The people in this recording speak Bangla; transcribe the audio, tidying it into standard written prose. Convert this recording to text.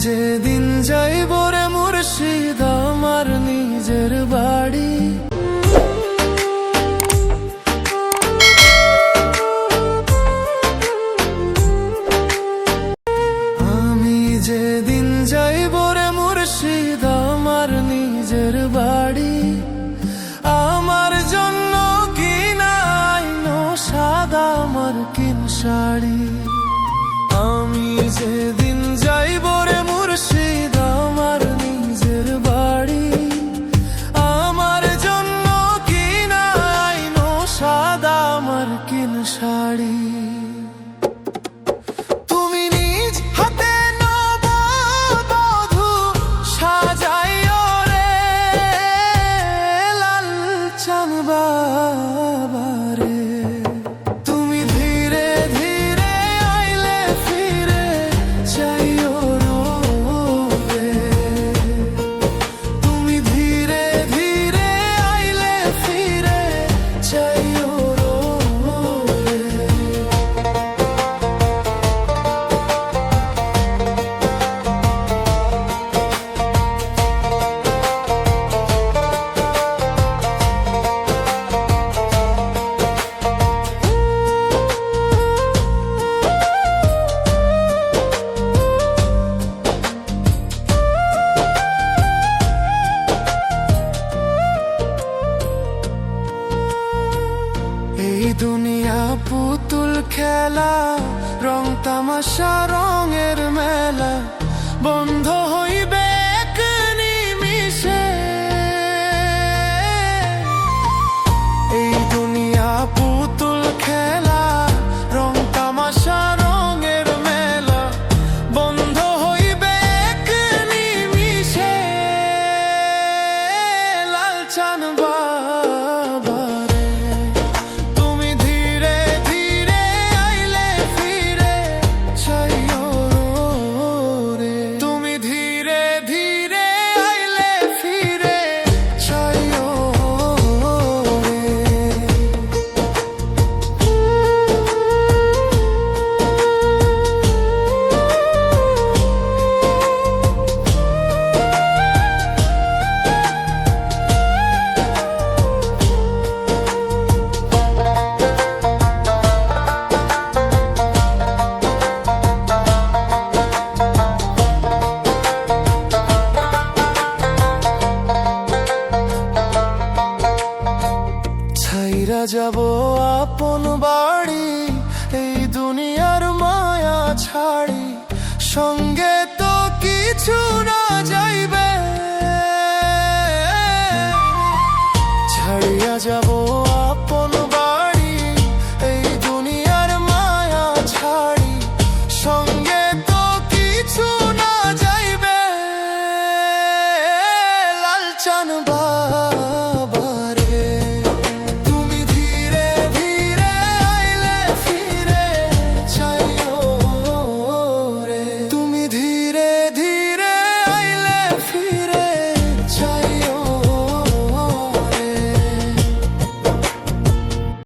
যেদিন যাইব রে মুর্শিদ আমার নিজের বাড়ি, আমি যেদিন যাইব রে মুর্শিদ আমার নিজের বাড়ি, আমার জন্য কিনা আইনো সাদা মার্কিন শাড়ি। আমি যেদিন যাইব রে মুর্শিদ আমার নিজের বাড়ি, আমার জন্য কিনা আইনো সাদা মার্কিন শাড়ি। তুমি নিজ হাতে নববধূ সাজাইও রে লাল চাঁদ বাবা রে, তুমি ধীরে ধীরে আইলে ফিরে চাইও রে, তুমি ধীরে ধীরে আইলে ফিরে চাইও রে। এই দুনিয়া পুতুল খেলা, রং তামাশা রঙের মেলা, বন্ধ হইবে এক নিমিষে। এই দুনিয়া পুতুল খেলা, রং তামাশা রঙের মেলা, বন্ধ হইবে এক নিমিষে। লাল চাঁদ বাবা রে, তুমি ধীরে ধীরে আইলে ফিরে চাইও রে, তুমি ধীরে ধীরে আইলে ফিরে চাইও রে। ছাইরা যাব আপন বাড়ি, এই দুনিয়ার মায়া ছাড়ি, সঙ্গে তো কিছু না যাইবে। ছাড়িয়া যাব আপন বাড়ি, এই দুনিয়ার মায়া ছাড়ি, সঙ্গে তো কিছু না যাইবে। লাল চাঁদ